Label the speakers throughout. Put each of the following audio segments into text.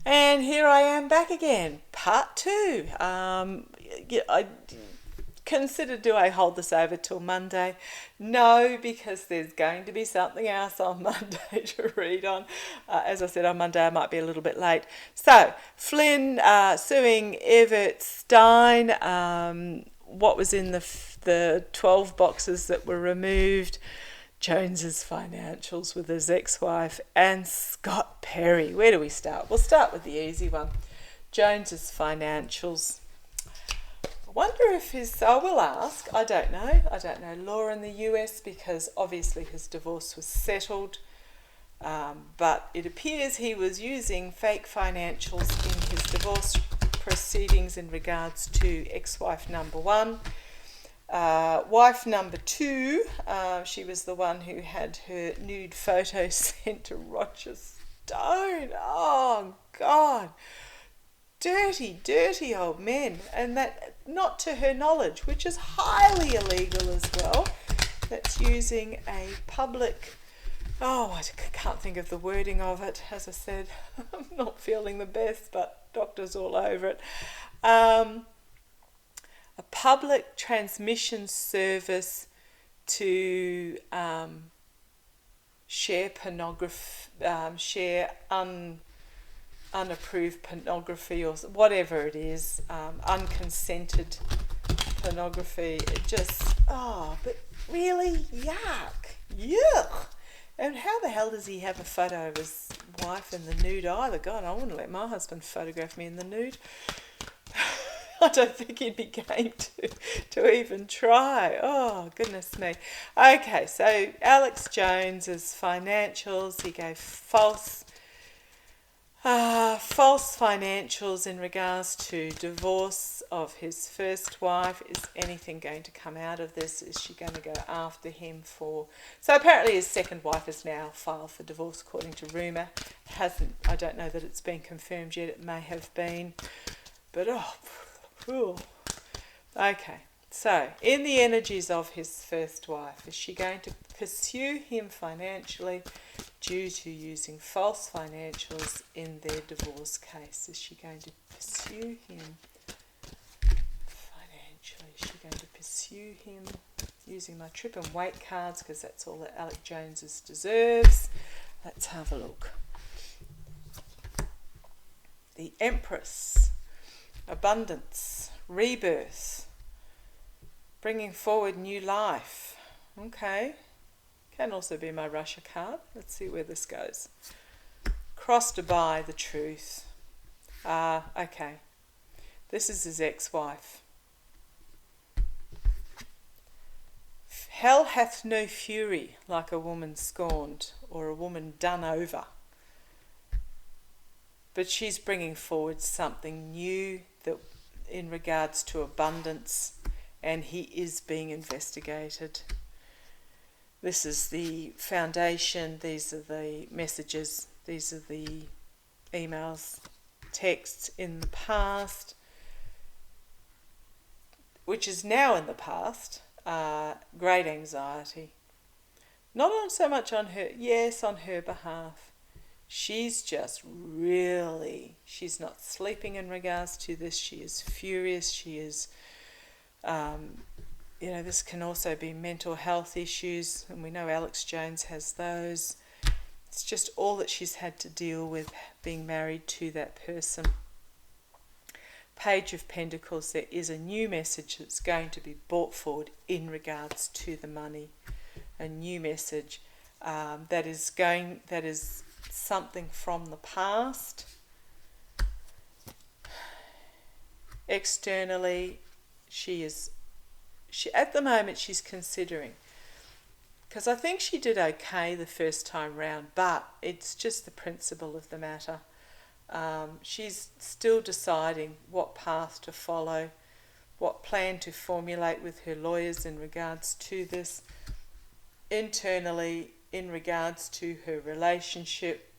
Speaker 1: And here I am back again, part two. I considered, do I hold this over till Monday? No, because there's going to be something else on Monday to read on. As I said, on Monday I might be a little bit late. So, Flynn suing Everett Stern. What was in the 12 boxes that were removed? Jones's financials with his ex-wife, and Scott Perry. Where do we start? We'll start with the easy one. Jones's financials. I wonder if we'll ask. I don't know law in the US because obviously his divorce was settled. But it appears he was using fake financials in his divorce proceedings in regards to ex-wife number one. Wife number two, she was the one who had her nude photos sent to Roger Stone. Oh, God. Dirty, dirty old men. And that, not to her knowledge, which is highly illegal as well. That's using a public... Oh, I can't think of the wording of it. As I said, I'm not feeling the best, but doctors all over it. A public transmission service to share pornography, unapproved pornography or whatever it is, unconsented pornography. It just, but really, yuck. And how the hell does he have a photo of his wife in the nude either? God, I wouldn't let my husband photograph me in the nude. I don't think he'd be game to even try. Oh, goodness me. Okay, so Alex Jones's financials, he gave false financials in regards to divorce of his first wife. Is anything going to come out of this? Is she going to go after him for... So apparently his second wife has now filed for divorce according to rumour. I don't know that it's been confirmed yet. It may have been. But okay, so in the energies of his first wife, is she going to pursue him financially due to using false financials in their divorce case? Is she going to pursue him financially? Is she going to pursue him using my trip and weight cards, because that's all that Alex Jones deserves? Let's have a look. The Empress. Abundance, rebirth, bringing forward new life. Okay, can also be my Russia card. Let's see where this goes. Cross to buy the truth. Okay, this is his ex-wife. Hell hath no fury like a woman scorned or a woman done over. But she's bringing forward something new that in regards to abundance, and he is being investigated. This is the foundation, these are the messages, these are the emails, texts in the past, which is now in the past, great anxiety. Not on so much on her, yes, on her behalf. She's just really, she's not sleeping in regards to this. She is furious. She is, this can also be mental health issues, and we know Alex Jones has those. It's just all that she's had to deal with being married to that person. Page of Pentacles, there is a new message that's going to be brought forward in regards to the money. A new message that is something from the past. Externally, she at the moment she's considering, because I think she did okay the first time round, but it's just the principle of the matter. She's still deciding what path to follow, what plan to formulate with her lawyers in regards to this. Internally, in regards to her relationship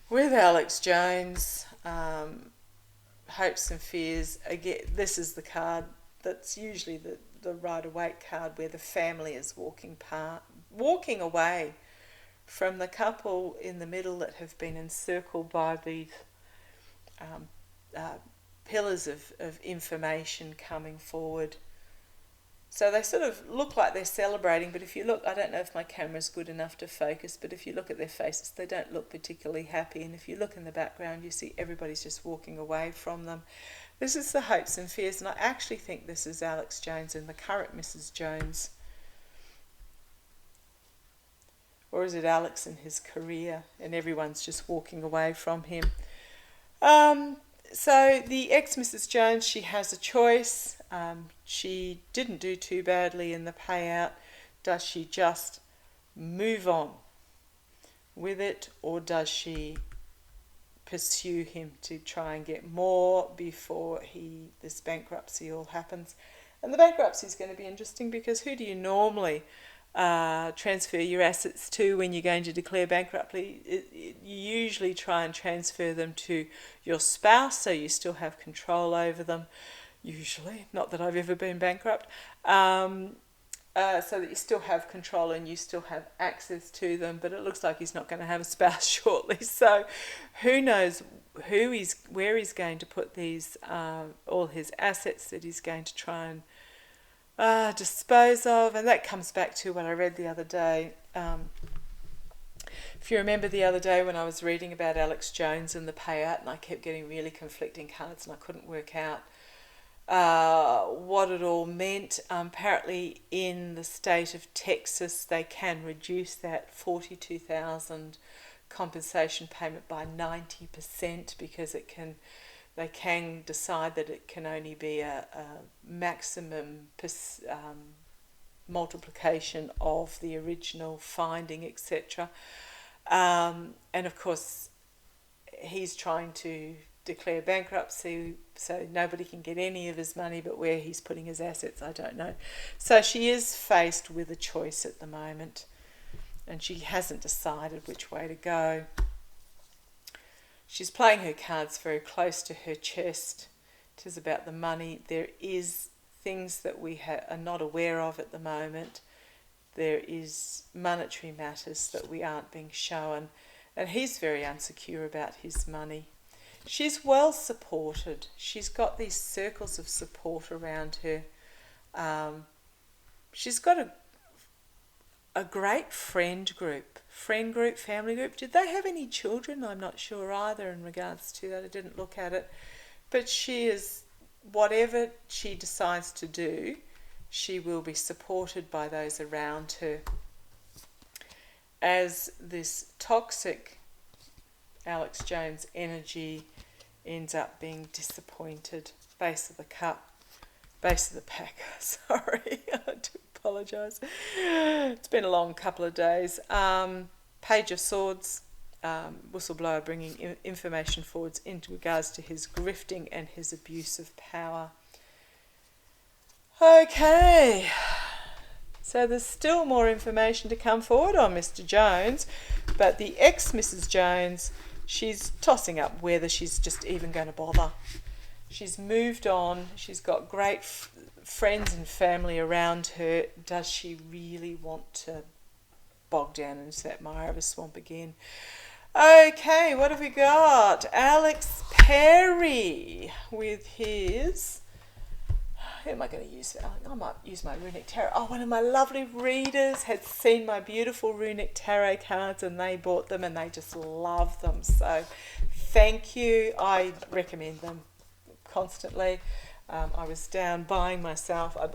Speaker 1: with Alex Jones, hopes and fears. Again, this is the card that's usually the Rider-Waite card, where the family is walking away from the couple in the middle that have been encircled by these um, pillars of information coming forward. So they sort of look like they're celebrating, but if you look, I don't know if my camera's good enough to focus, but if you look at their faces, they don't look particularly happy. And if you look in the background, you see everybody's just walking away from them. This is the hopes and fears, and I actually think this is Alex Jones and the current Mrs. Jones. Or is it Alex and his career, and everyone's just walking away from him? So the ex-Mrs. Jones, she has a choice. She didn't do too badly in the payout. Does she just move on with it, or does she pursue him to try and get more before this bankruptcy all happens? And the bankruptcy is going to be interesting, because who do you normally transfer your assets to when you're going to declare bankruptcy? You usually try and transfer them to your spouse, so you still have control over them, usually, not that I've ever been bankrupt, so that you still have control and you still have access to them. But it looks like he's not going to have a spouse shortly, so who knows where he's going to put these all his assets that he's going to try and dispose of. And that comes back to what I read the other day. If you remember the other day when I was reading about Alex Jones and the payout, and I kept getting really conflicting cards and I couldn't work out what it all meant. Apparently in the state of Texas they can reduce that $42,000 compensation payment by 90%, because they can decide that it can only be a maximum multiplication of the original finding, etc. And of course he's trying to declare bankruptcy, so nobody can get any of his money, but where he's putting his assets, I don't know. So she is faced with a choice at the moment, and she hasn't decided which way to go. She's playing her cards very close to her chest. It is about the money. There is things that we are not aware of at the moment. There is monetary matters that we aren't being shown, and he's very insecure about his money. She's well supported. She's got these circles of support around her. She's got a great friend group, family group. Did they have any children? I'm not sure either in regards to that. I didn't look at it. But she is, whatever she decides to do, she will be supported by those around her. As this toxic Alex Jones energy ends up being disappointed. Base of the pack, sorry, I do apologise. It's been a long couple of days. Page of Swords, whistleblower bringing information forwards in regards to his grifting and his abuse of power. Okay, so there's still more information to come forward on Mr. Jones, but the ex-Mrs. Jones, she's tossing up whether she's just even going to bother. She's moved on. She's got great friends and family around her. Does she really want to bog down into that mire of a swamp again? Okay, what have we got? Alex Perry with his... Who am I going to use? I might use my runic tarot. Oh, one of my lovely readers had seen my beautiful runic tarot cards and they bought them and they just love them. So thank you. I recommend them constantly. I was down buying myself. I'm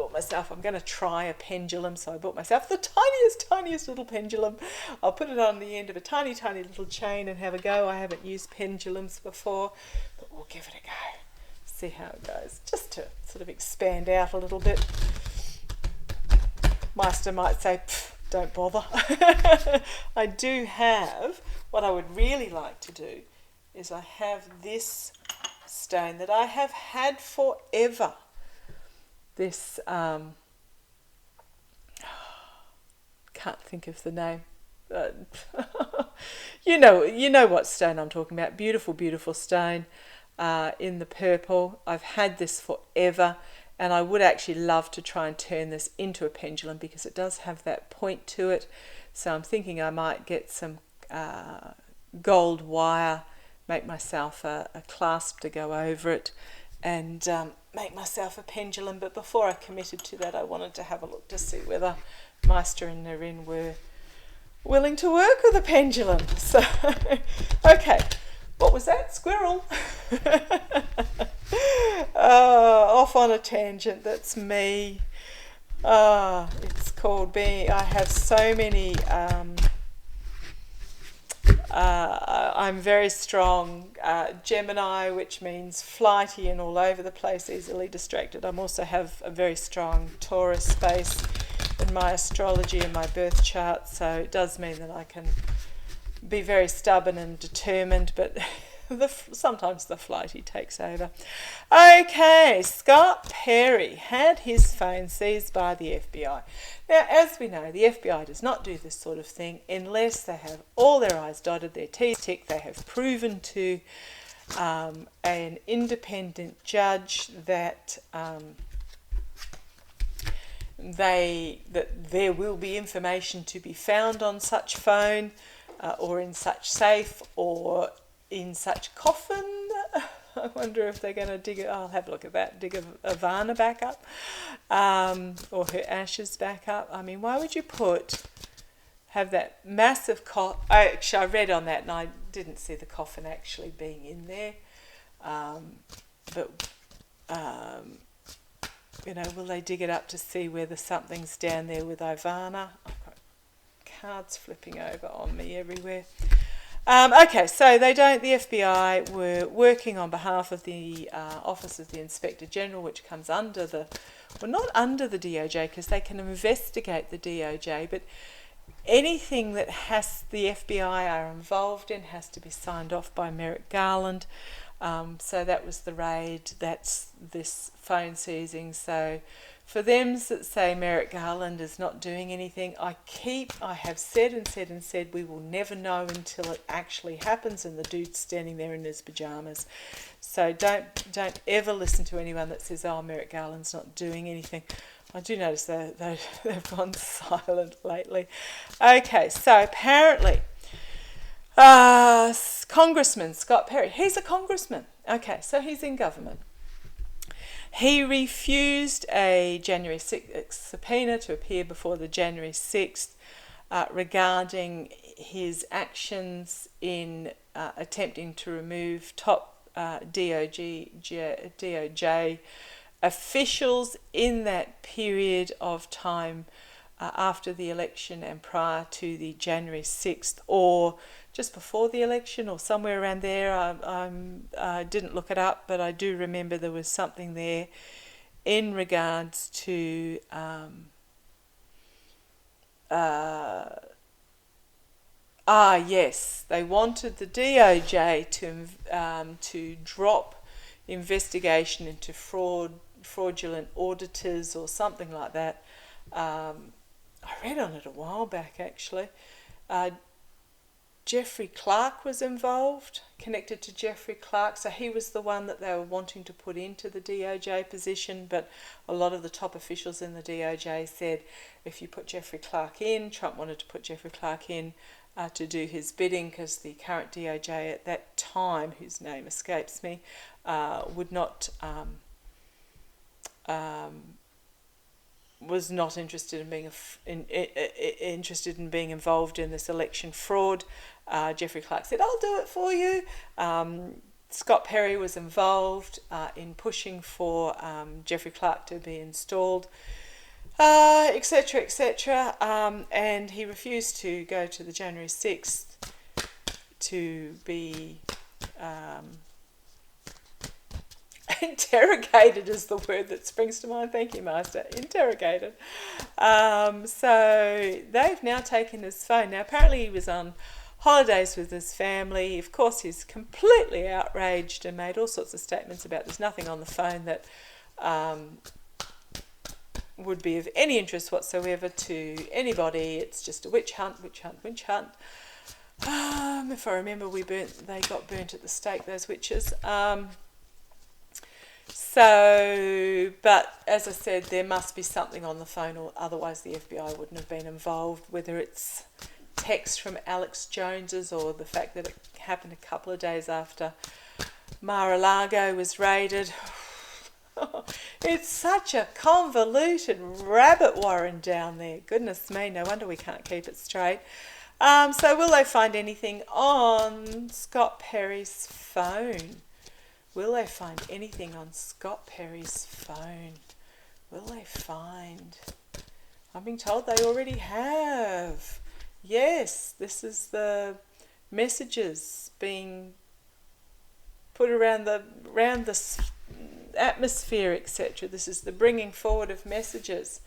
Speaker 1: going to try a pendulum. So I bought myself the tiniest little pendulum. I'll put it on the end of a tiny little chain and have a go. I haven't used pendulums before, but we'll give it a go. See how it goes, just to sort of expand out a little bit. Master might say, don't bother. I do have, what I would really like to do is I have this stone that I have had forever. This, can't think of the name. You know what stone I'm talking about. Beautiful, beautiful stone. In the purple. I've had this forever, And I would actually love to try and turn this into a pendulum because it does have that point to it. So I'm thinking I might get some gold wire, make myself a clasp to go over it, and make myself a pendulum. But before I committed to that, I wanted to have a look to see whether Meister and Narin were willing to work with a pendulum. So, okay, what was that? Squirrel. Off on a tangent. That's me. It's called being. I have so many. I'm very strong Gemini, which means flighty and all over the place, easily distracted. I also have a very strong Taurus space in my astrology and my birth chart, so it does mean that I can be very stubborn and determined, but sometimes the flighty takes over. Okay, Scott Perry had his phone seized by the FBI. Now, as we know, the FBI does not do this sort of thing unless they have all their I's dotted, their T's ticked, they have proven to an independent judge that that there will be information to be found on such phone or in such safe or in such coffin. I wonder if they're going to dig it. I'll have a look at that. Dig Ivana back up, or her ashes back up. I mean, why would you have that massive coffin? Actually, I read on that and I didn't see the coffin actually being in there. But will they dig it up to see whether something's down there with Ivana? I've got cards flipping over on me everywhere. Okay, so the FBI were working on behalf of the Office of the Inspector General, which comes under not under the DOJ, because they can investigate the DOJ, but anything that the FBI are involved in has to be signed off by Merrick Garland. So that was the raid, that's this phone seizing. So for them that say Merrick Garland is not doing anything, I have said and said and said we will never know until it actually happens and the dude's standing there in his pyjamas. So don't ever listen to anyone that says, oh, Merrick Garland's not doing anything. I do notice they've gone silent lately. Okay, so apparently Congressman Scott Perry, he's a congressman. Okay, so he's in government. He refused a January 6th subpoena to appear before the January 6th regarding his actions in attempting to remove top DOJ officials in that period of time after the election and prior to the January 6th, or just before the election or somewhere around there. I didn't look it up, but I do remember there was something there in regards to yes, they wanted the DOJ to drop investigation into fraudulent auditors or something like that. I read on it a while back actually. Jeffrey Clark was involved, connected to Jeffrey Clark, so he was the one that they were wanting to put into the DOJ position, but a lot of the top officials in the DOJ said if you put Jeffrey Clark in, Trump wanted to put Jeffrey Clark in to do his bidding because the current DOJ at that time, whose name escapes me, was not interested in being involved in this election fraud. Jeffrey Clark said, I'll do it for you. Scott Perry was involved in pushing for Jeffrey Clark to be installed, etc., etc. And he refused to go to the January 6th to be interrogated is the word that springs to mind. Thank you, Master. Interrogated. So they've now taken his phone. Now, apparently he was on holidays with his family. Of course, he's completely outraged and made all sorts of statements about there's nothing on the phone that would be of any interest whatsoever to anybody. It's just a witch hunt, witch hunt, witch hunt. If I remember, they got burnt at the stake, those witches. So, but as I said, there must be something on the phone, or otherwise the FBI wouldn't have been involved, whether it's text from Alex Jones's or the fact that it happened a couple of days after Mar-a-largo was raided. It's such a convoluted rabbit warren down there. Goodness me, no wonder we can't keep it straight. So will they find anything on Scott Perry's phone? Will they find anything on Scott Perry's phone? Will they find? I'm being told they already have. Yes, this is the messages being put around the atmosphere, etc. This is the bringing forward of messages.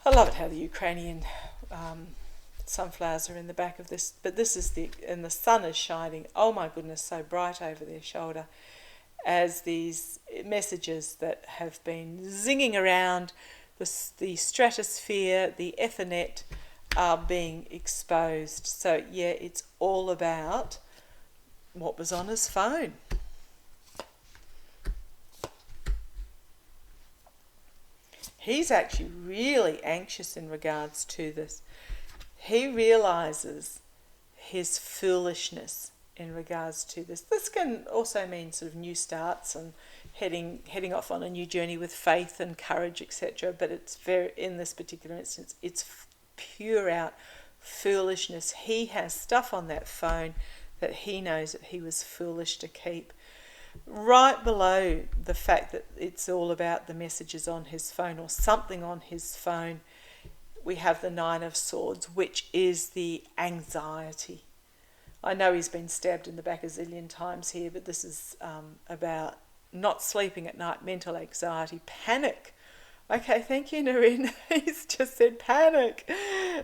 Speaker 1: I love it how the Ukrainian sunflowers are in the back of this, but this is and the sun is shining, oh my goodness, so bright over their shoulder, as these messages that have been zinging around the stratosphere, the Ethernet, are being exposed. So yeah, it's all about what was on his phone. He's actually really anxious in regards to this. He realises his foolishness in regards to this. This can also mean sort of new starts and heading off on a new journey with faith and courage, etc. But it's very, in this particular instance, it's pure out foolishness. He has stuff on that phone that he knows that he was foolish to keep. Right below the fact that it's all about the messages on his phone or something on his phone, we have the Nine of Swords, which is the anxiety. I know he's been stabbed in the back a zillion times here, but this is about not sleeping at night, mental anxiety, panic. Okay, thank you, Narine. He's just said panic.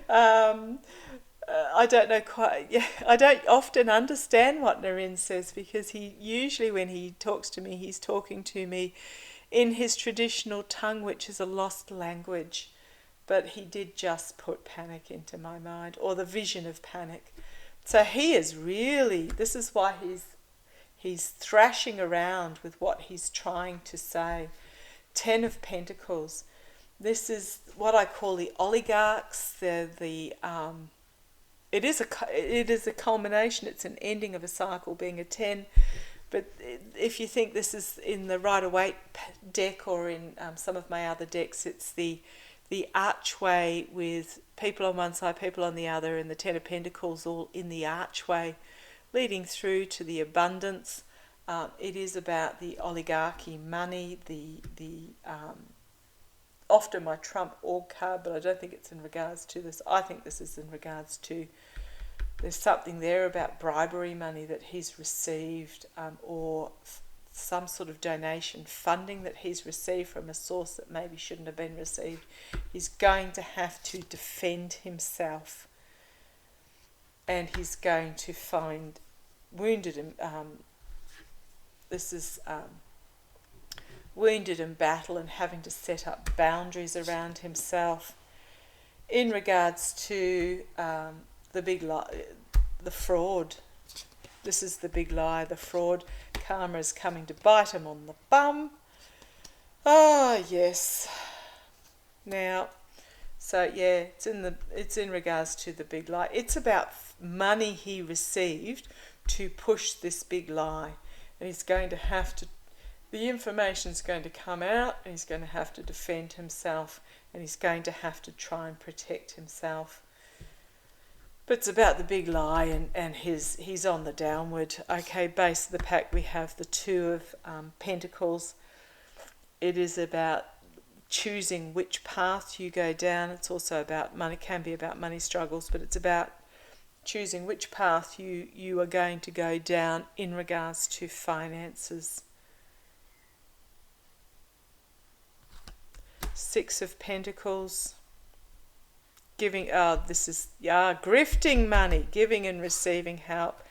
Speaker 1: I don't know quite. Yeah, I don't often understand what Narine says, because he usually, when he talks to me, he's talking to me in his traditional tongue, which is a lost language. But he did just put panic into my mind, or the vision of panic. So he is really, this is why he's thrashing around with what he's trying to say. 10 of Pentacles. This is what I call the oligarchs. They're it is a culmination. It's an ending of a cycle, being a 10. But if you think this is in the Rider-Waite deck or in some of my other decks, it's the archway with people on one side, people on the other, and the 10 of Pentacles all in the archway, leading through to the abundance. It is about the oligarchy, money, the often my trump org card, but I don't think it's in regards to this. I think this is in regards to, there's something there about bribery money that he's received, or some sort of donation funding that he's received from a source that maybe shouldn't have been received. He's going to have to defend himself, and he's going to find wounded in wounded in battle and having to set up boundaries around himself in regards to the big lie, the fraud. This is the big lie, the fraud. Karma is coming to bite him on the bum. Oh yes. Now, so yeah, it's in regards to the big lie. It's about money he received to push this big lie, and he's going to have to. The information's going to come out, and he's going to have to defend himself, and he's going to have to try and protect himself. But it's about the big lie, and he's on the downward. Okay, base of the pack, we have the 2 of Pentacles. It is about choosing which path you go down. It's also about money, can be about money struggles, but it's about choosing which path you are going to go down in regards to finances. 6 of Pentacles. Giving, this is grifting money, giving and receiving help,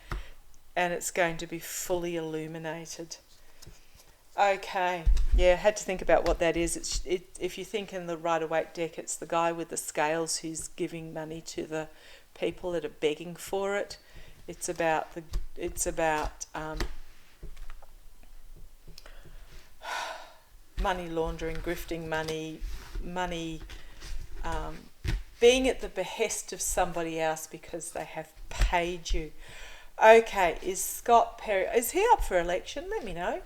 Speaker 1: and it's going to be fully illuminated. Okay, yeah, had to think about what that is. If you think in the Rider-Waite deck, it's the guy with the scales who's giving money to the people that are begging for it. It's about money laundering, grifting money, being at the behest of somebody else because they have paid you. Okay, is Scott Perry, is he up for election? Let me know.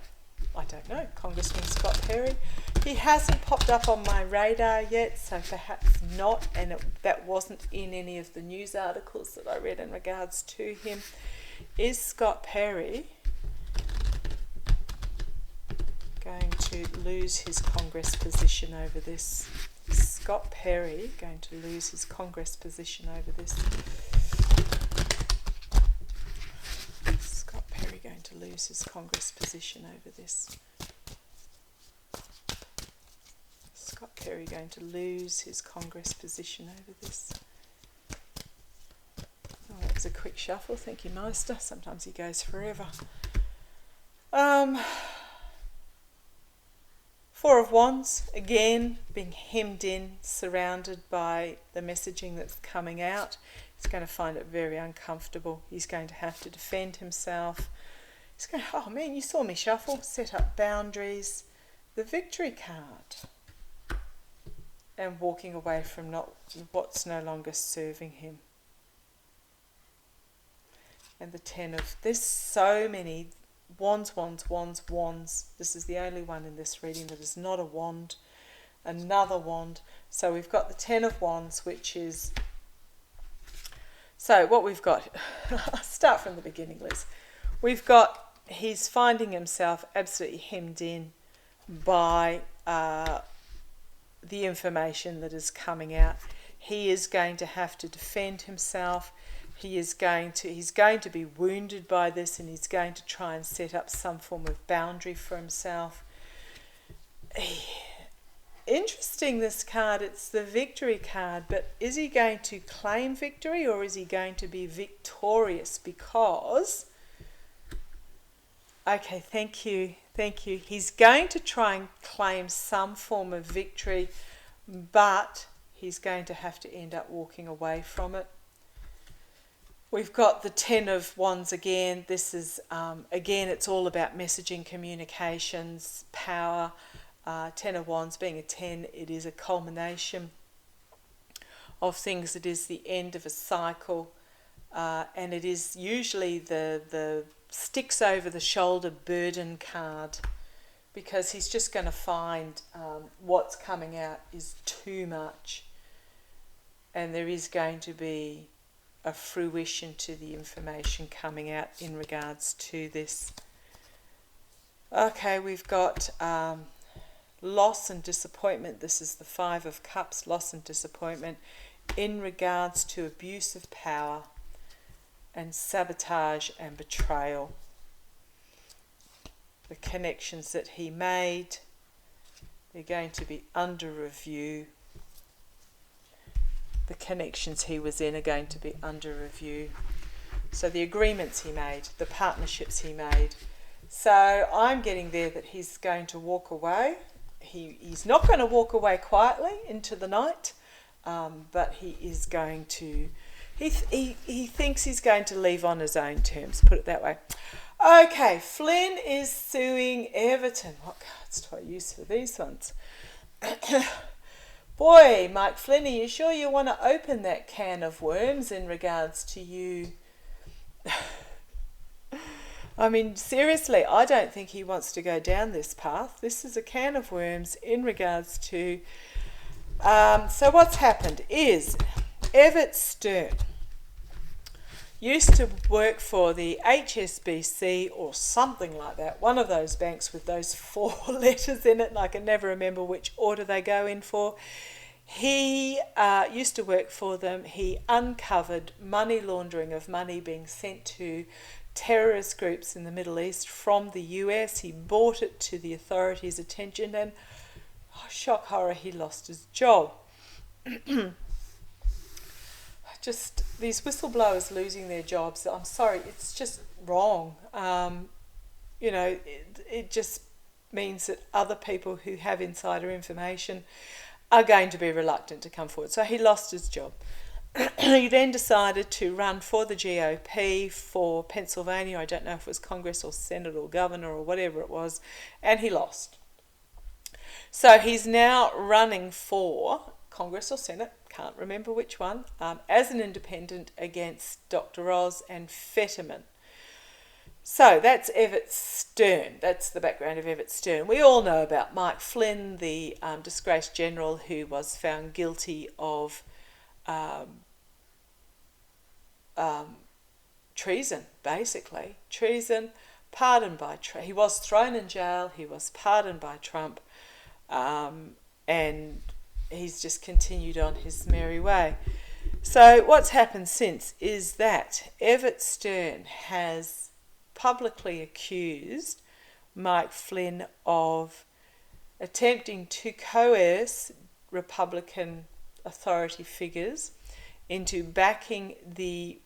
Speaker 1: I don't know, Congressman Scott Perry. He hasn't popped up on my radar yet, so perhaps not, and that wasn't in any of the news articles that I read in regards to him. Is Scott Perry going to lose his Congress position over this? Is Scott Perry going to lose his Congress position over this? Scott Perry going to lose his Congress position over this? Scott Perry going to lose his Congress position over this? Oh, that was a quick shuffle. Thank you, Meister. Sometimes he goes forever. Four of Wands, again, being hemmed in, surrounded by the messaging that's coming out. He's going to find it very uncomfortable. He's going to have to defend himself. He's going to, oh man, you saw me shuffle, set up boundaries. The Victory card. And walking away from what's no longer serving him. And the 10 of, there's so many wands. This is the only one in this reading that is not a wand. Another wand. So we've got the 10 of Wands, which is, so what we've got, I'll start from the beginning, Liz. We've got, he's finding himself absolutely hemmed in by the information that is coming out. He is going to have to defend himself. He's going to be wounded by this, and he's going to try and set up some form of boundary for himself. Interesting, this card, it's the Victory card, but is he going to claim victory or is he going to be victorious? Because, okay, thank you. He's going to try and claim some form of victory, but he's going to have to end up walking away from it. We've got the 10 of Wands again. This is, again, it's all about messaging, communications, power. 10 of Wands being a 10, it is a culmination of things. It is the end of a cycle, and it is usually the sticks over the shoulder burden card, because he's just going to find what's coming out is too much, and there is going to be a fruition to the information coming out in regards to this. Okay, we've got loss and disappointment. This is the 5 of Cups, loss and disappointment in regards to abuse of power and sabotage and betrayal. The connections that he made, they're going to be under review. The connections he was in are going to be under review. So the agreements he made, the partnerships he made. So I'm getting there that he's going to walk away. He's not going to walk away quietly into the night, but he is going to, he thinks he's going to leave on his own terms, put it that way. Okay, Flynn is suing Everton. What cards do I use for these ones? Boy, Mike Flynn, are you sure you want to open that can of worms in regards to you? I mean, seriously, I don't think he wants to go down this path. This is a can of worms in regards to... so what's happened is Everett Stern used to work for the HSBC or something like that, one of those banks with those 4 letters in it, and I can never remember which order they go in for. He used to work for them. He uncovered money laundering of money being sent to terrorist groups in the Middle East from the US. He brought it to the authorities' attention, and shock horror, he lost his job. Just these whistleblowers losing their jobs, I'm sorry, it's just wrong. It just means that other people who have insider information are going to be reluctant to come forward. So he lost his job. He then decided to run for the GOP for Pennsylvania. I don't know if it was Congress or Senate or Governor or whatever it was, and he lost. So he's now running for Congress or Senate, can't remember which one, as an independent against Dr. Roz and Fetterman. So that's Everett Stern. That's the background of Everett Stern. We all know about Mike Flynn, the disgraced general who was found guilty of treason, basically. Treason, pardoned by Trump. He was thrown in jail, he was pardoned by Trump, and he's just continued on his merry way. So what's happened since is that Everett Stern has publicly accused Mike Flynn of attempting to coerce Republican authority figures into backing the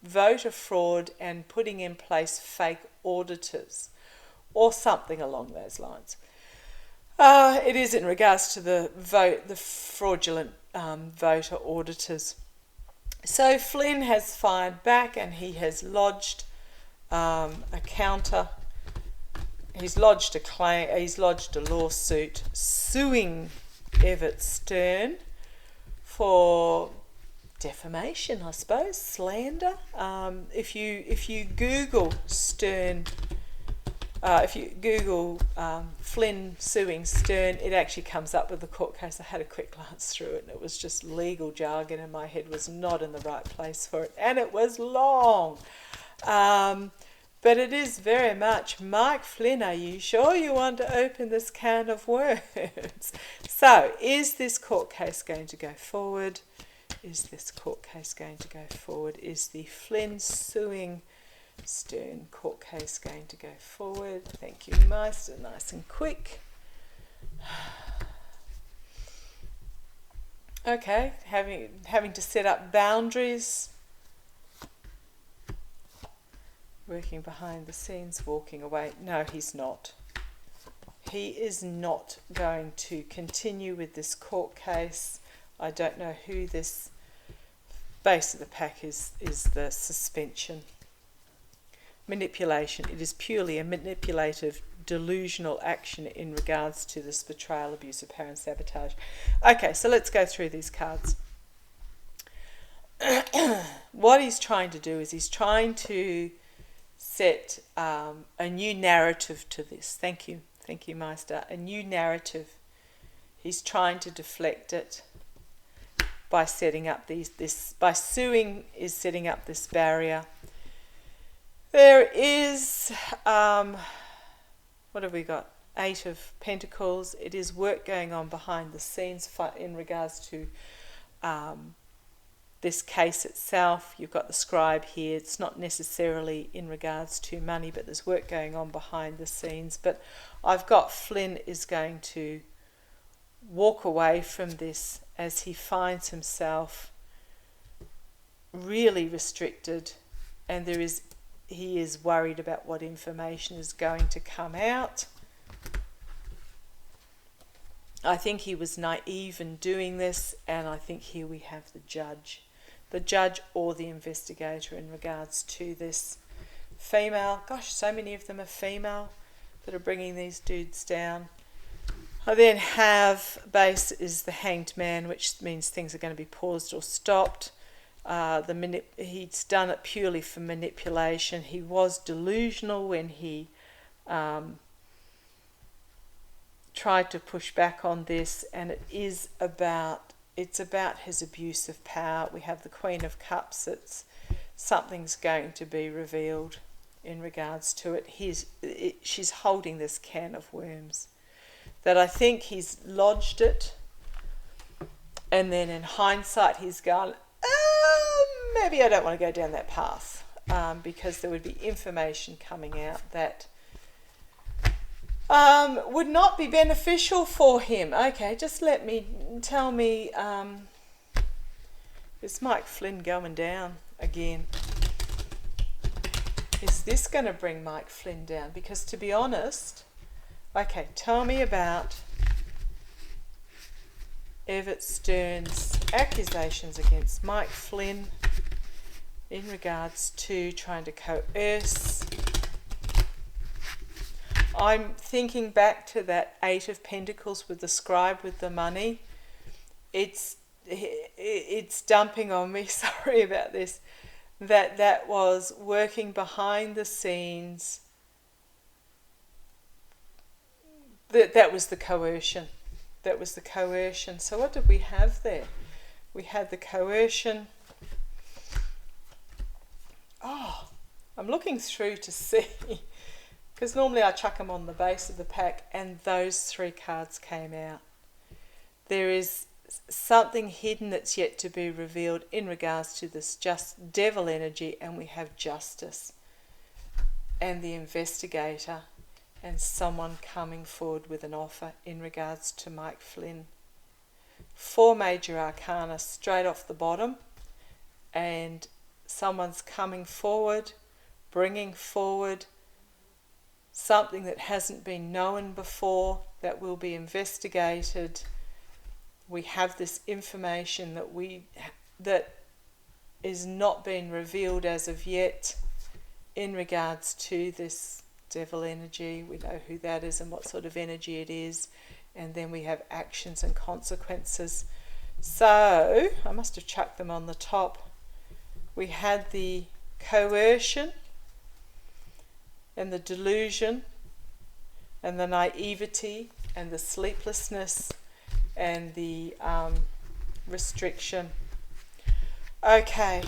Speaker 1: voter fraud and putting in place fake auditors or something along those lines. It is in regards to the fraudulent voter auditors. So Flynn has fired back and he has lodged a counter. He's lodged a claim. He's lodged a lawsuit suing Everett Stern for defamation, I suppose, slander. If you Google Stern, if you Google Flynn suing Stern, it actually comes up with the court case. I had a quick glance through it, and it was just legal jargon, and my head was not in the right place for it, and it was long. But it is very much, Mike Flynn, are you sure you want to open this can of worms? So, is this court case going to go forward? Is this court case going to go forward? Is the Flynn suing Stern court case going to go forward? Thank you, Meister. Nice and quick. Okay, having to set up boundaries. Working behind the scenes, walking away. No, he's not. He is not going to continue with this court case. I don't know who this base of the pack is the suspension. Manipulation. It is purely a manipulative, delusional action in regards to this betrayal, abuse of power and sabotage. Okay, so let's go through these cards. What he's trying to do is he's trying to set a new narrative to this. Thank you, Meister. A new narrative. He's trying to deflect it by setting up by suing is setting up this barrier. There is what have we got? 8 of Pentacles. It is work going on behind the scenes in regards to this case itself. You've got the scribe here. It's not necessarily in regards to money, but there's work going on behind the scenes. But I've got Flynn is going to walk away from this as he finds himself really restricted, and he is worried about what information is going to come out. I think he was naive in doing this, and I think here we have the judge or the investigator in regards to this female. Gosh, so many of them are female that are bringing these dudes down. I then have base is the Hanged Man, which means things are going to be paused or stopped. He's done it purely for manipulation. He was delusional when he tried to push back on this, and it's about his abuse of power. We have the Queen of Cups. Something's going to be revealed in regards to it. She's holding this can of worms that I think he's lodged it, and then in hindsight he's gone, maybe I don't want to go down that path, because there would be information coming out that would not be beneficial for him. Okay, just tell me, is Mike Flynn going down again? Is this going to bring Mike Flynn down? Because to be honest, okay, tell me about Everett Stern's accusations against Mike Flynn in regards to trying to coerce. I'm thinking back to that Eight of Pentacles with the scribe with the money. It's dumping on me, sorry about this, that was working behind the scenes. That was the coercion. That was the coercion. So what did we have there? We had the coercion. Oh, I'm looking through to see, because normally I chuck them on the base of the pack, and those three cards came out. There is something hidden that's yet to be revealed in regards to this just devil energy, and we have justice and the investigator and someone coming forward with an offer in regards to Mike Flynn. 4 major arcana straight off the bottom, and someone's coming forward, bringing forward something that hasn't been known before, that will be investigated. We have this information that is not being revealed as of yet in regards to this devil energy. We know who that is and what sort of energy it is, and then we have actions and consequences. So I must have chucked them on the top. We had the coercion and the delusion and the naivety and the sleeplessness and the restriction. Okay,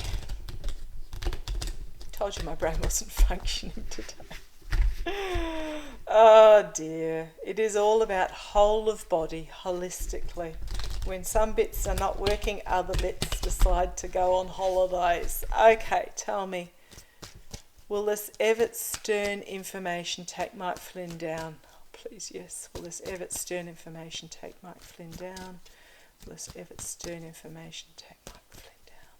Speaker 1: told you my brain wasn't functioning today. Oh dear, it is all about whole of body, holistically. When some bits are not working, other bits decide to go on holidays. Okay, tell me, will this Everett Stern information take Mike Flynn down? Please, yes. Will this Everett Stern information take Mike Flynn down? Will this Everett Stern information take Mike Flynn down?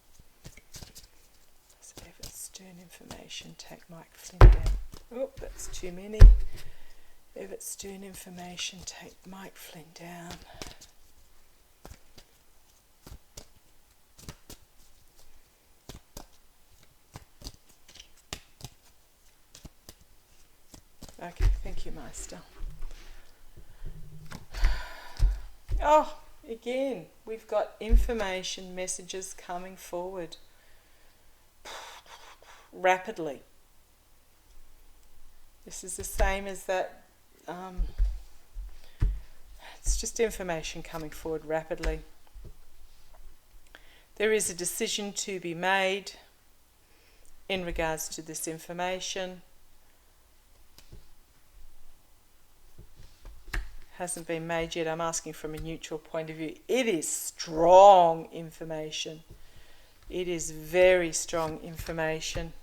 Speaker 1: Will this Everett Stern information take Mike Flynn down? Oh, that's too many. Everett Stern information take Mike Flynn down. Okay, thank you, Meister. Oh, again, we've got information messages coming forward rapidly. This is the same as that. It's just information coming forward rapidly. There is a decision to be made in regards to this information. Hasn't been made yet. I'm asking from a neutral point of view. It is strong information. It is very strong information.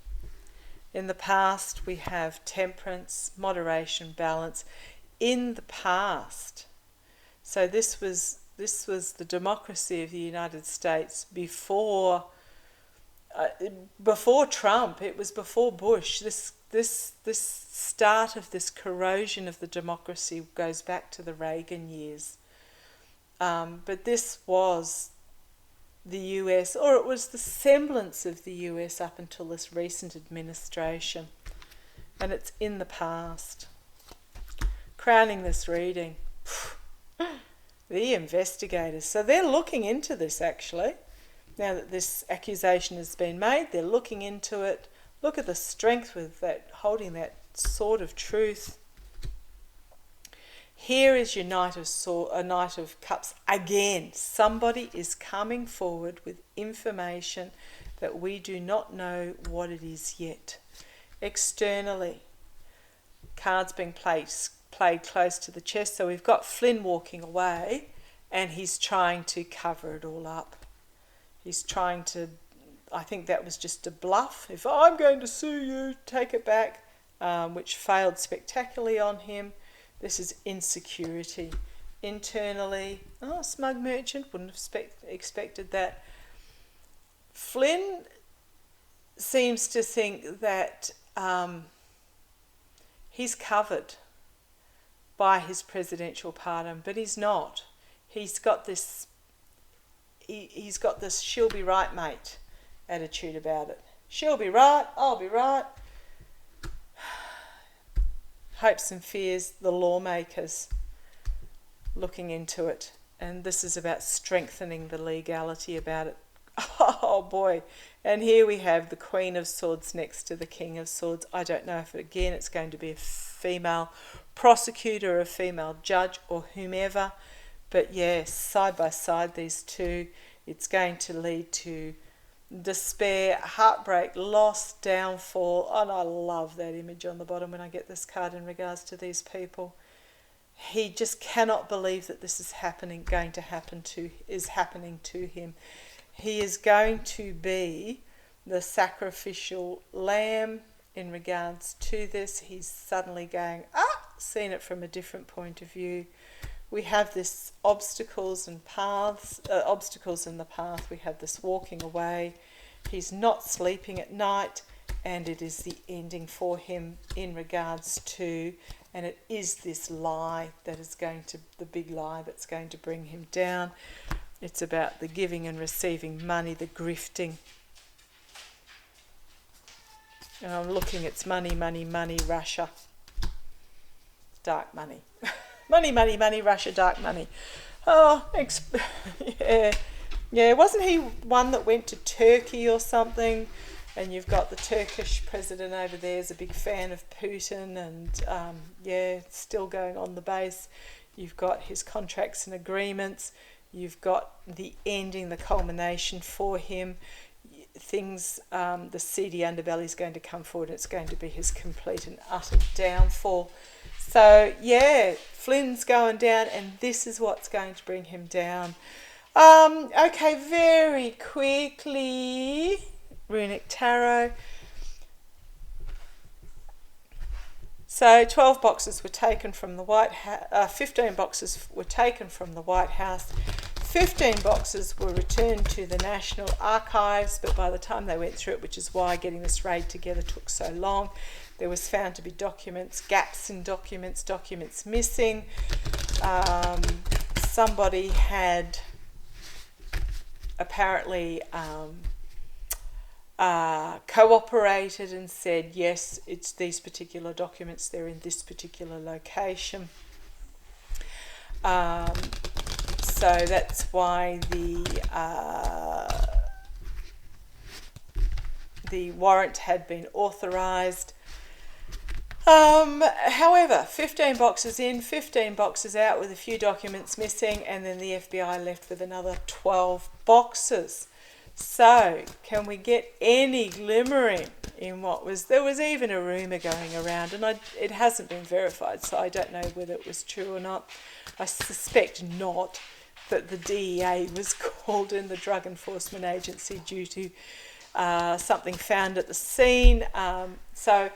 Speaker 1: In the past, we have temperance, moderation, balance. In the past, so this was the democracy of the United States before Trump. It was before Bush. This start of this corrosion of the democracy goes back to the Reagan years. But this was the US, or it was the semblance of the US up until this recent administration, and it's in the past. Crowning this reading, the investigators. So they're looking into this actually. Now that this accusation has been made, they're looking into it. Look at the strength with that, holding that sword of truth. Here is your Knight of Cups again. Somebody is coming forward with information that we do not know what it is yet. Externally, cards being played close to the chest. So we've got Flynn walking away, and he's trying to cover it all up. He's trying to, I think that was just a bluff. If I'm going to sue you, take it back, which failed spectacularly on him. This is insecurity. Internally, smug merchant, wouldn't have expected that. Flynn seems to think that he's covered by his presidential pardon, but he's not. He's got this she'll be right, mate attitude about it. She'll be right, I'll be right. hopes and fears, the lawmakers looking into it. And this is about strengthening the legality about it. Oh boy. And here we have the Queen of Swords next to the King of Swords. I don't know if, again, it's going to be a female prosecutor, a female judge, or whomever. But yes, side by side, these two, it's going to lead to despair, heartbreak, loss, downfall. And I love that image on the bottom when I get this card in regards to these people. He just cannot believe that this is happening to him. He is going to be the sacrificial lamb in regards to this. He's suddenly going, seeing it from a different point of view. We have this obstacles in the path. We have this walking away. He's not sleeping at night, and it is the ending for him in regards to, and it is this lie that is going to, the big lie that's going to bring him down. It's about the giving and receiving money, the grifting. And I'm looking, it's money, money, money, Russia. Dark money. Money, money, money, Russia, dark money. Yeah, wasn't he one that went to Turkey or something? And you've got the Turkish president over there is a big fan of Putin, and still going on the base. You've got his contracts and agreements. You've got the ending, the culmination for him. Things, the seedy underbelly is going to come forward. It's going to be his complete and utter downfall. So, yeah, Flynn's going down, and this is what's going to bring him down. Okay, very quickly, Runic Tarot. So 12 boxes were taken from the White House, 15 boxes were taken from the White House, 15 boxes were returned to the National Archives, but by the time they went through it, which is why getting this raid together took so long, there was found to be documents, gaps in documents, documents missing. Somebody had apparently cooperated and said, yes, it's these particular documents, they're in this particular location. So that's why the warrant had been authorised. However, 15 boxes in, 15 boxes out with a few documents missing, and then the FBI left with another 12 boxes. So, can we get any glimmering in what was... There was even a rumour going around, and it hasn't been verified, so I don't know whether it was true or not. I suspect not, that the DEA was called in, the Drug Enforcement Agency, due to something found at the scene. So,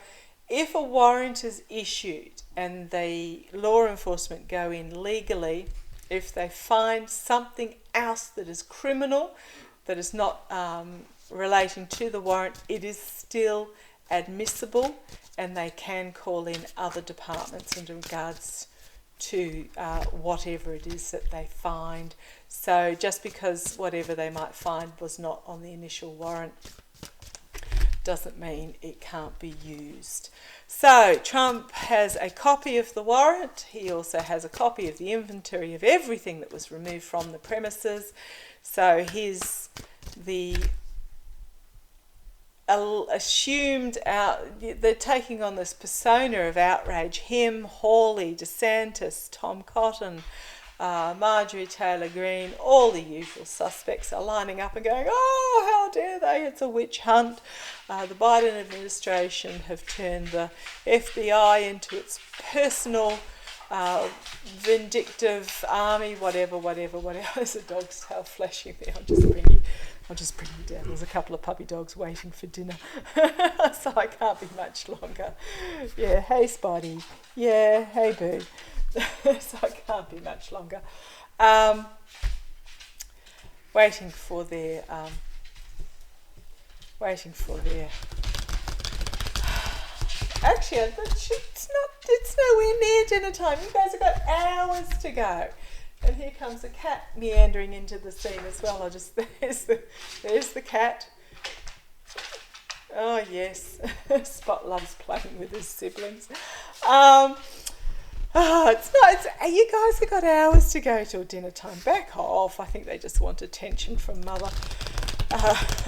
Speaker 1: if a warrant is issued and the law enforcement go in legally, if they find something else that is criminal, that is not relating to the warrant, it is still admissible, and they can call in other departments in regards to whatever it is that they find. So just because whatever they might find was not on the initial warrant doesn't mean it can't be used. So Trump has a copy of the warrant. He also has a copy of the inventory of everything that was removed from the premises. So he's the assumed they're taking on this persona of outrage. Him, Hawley, DeSantis, Tom Cotton, Marjorie Taylor Greene, all the usual suspects are lining up and going, oh, how dare they, it's a witch hunt. The Biden administration have turned the FBI into its personal vindictive army, whatever. There's a dog's tail flashing there. I'll just bring you down. There's a couple of puppy dogs waiting for dinner, so I can't be much longer. Yeah, hey Spotty. Yeah, hey Boo. So I can't be much longer. Waiting for their. Actually, it's nowhere near dinner time. You guys have got hours to go. And here comes a cat meandering into the scene as well. There's the cat. Oh, yes. Spot loves playing with his siblings. It's not. You guys have got hours to go till dinner time. Back off. I think they just want attention from mother,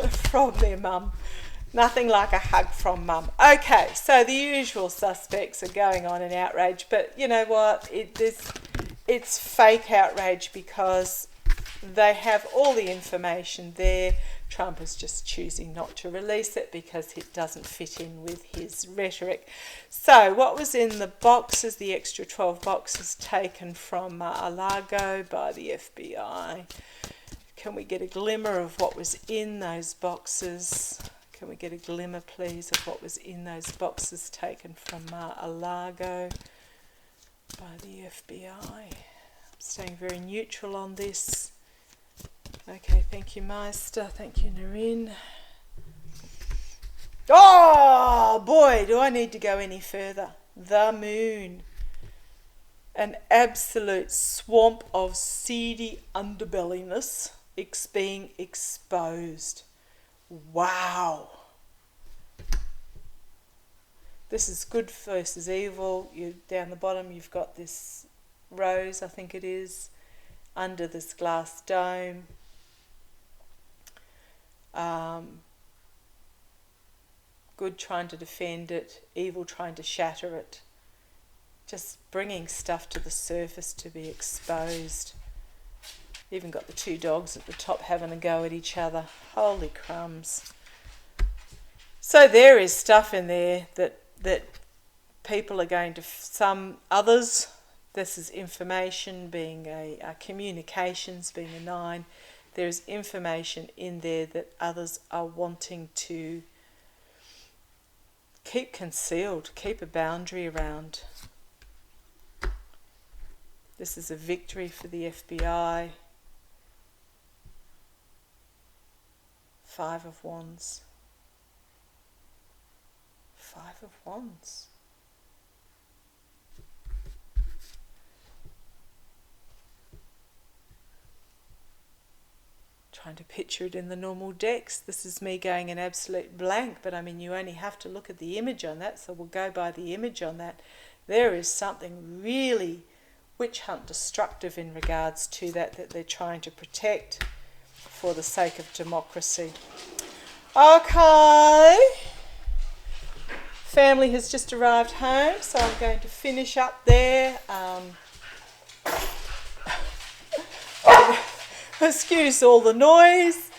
Speaker 1: from their mum. Nothing like a hug from mum. Okay, so the usual suspects are going on in outrage, but you know what? It's fake outrage because they have all the information there. Trump is just choosing not to release it because it doesn't fit in with his rhetoric. So what was in the boxes, the extra 12 boxes taken from Mar-a-largo by the FBI? Can we get a glimmer of what was in those boxes? Can we get a glimmer, please, of what was in those boxes taken from Mar-a-largo by the FBI? I'm staying very neutral on this. Okay, thank you, Meister. Thank you, Noreen. Oh, boy, do I need to go any further. The moon. An absolute swamp of seedy underbellyness being exposed. Wow. This is good versus evil. Down the bottom you've got this rose, I think it is, under this glass dome. Good trying to defend it, evil trying to shatter it. Just bringing stuff to the surface to be exposed. Even got the two dogs at the top having a go at each other. Holy crumbs. So there is stuff in there that people are going to, some others, this is information being a communications being a 9. There is information in there that others are wanting to keep concealed, keep a boundary around. This is a victory for the FBI. 5 of Wands. 5 of Wands. Trying to picture it in the normal decks. This is me going an absolute blank, but I mean you only have to look at the image on that, so we'll go by the image on that. There is something really witch hunt destructive in regards to that they're trying to protect for the sake of democracy. Okay. Family has just arrived home, so I'm going to finish up there. Excuse all the noise.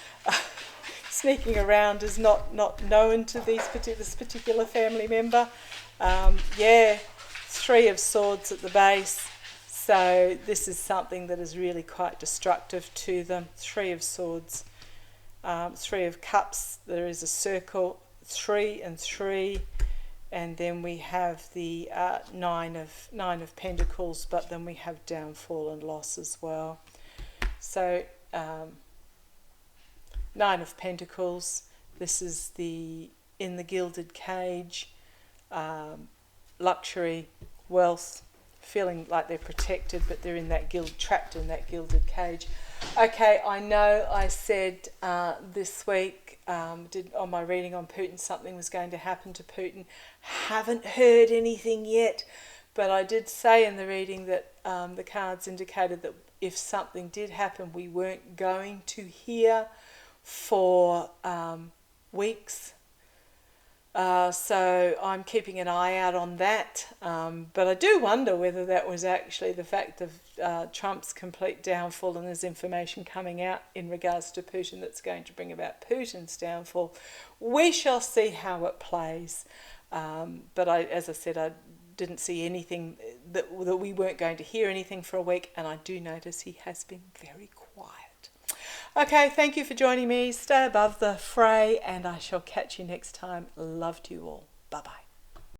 Speaker 1: Sneaking around is not known to this particular family member. 3 of Swords at the base. So this is something that is really quite destructive to them. 3 of Swords. 3 of Cups. There is a circle. 3 and 3. And then we have the 9 of Pentacles, but then we have downfall and loss as well. So 9 of Pentacles, this is in the gilded cage, luxury, wealth, feeling like they're protected, but they're in that trapped in that gilded cage. Okay, I know I said this week, did on my reading on Putin, something was going to happen to Putin. Haven't heard anything yet, but I did say in the reading that the cards indicated that if something did happen, we weren't going to hear for weeks. So I'm keeping an eye out on that. But I do wonder whether that was actually the fact of Trump's complete downfall and there's information coming out in regards to Putin that's going to bring about Putin's downfall. We shall see how it plays. But as I said, I didn't see anything that we weren't going to hear anything for a week, and I do notice he has been very quiet. Okay, thank you for joining me. Stay above the fray, and I shall catch you next time. Love to you all. Bye-bye.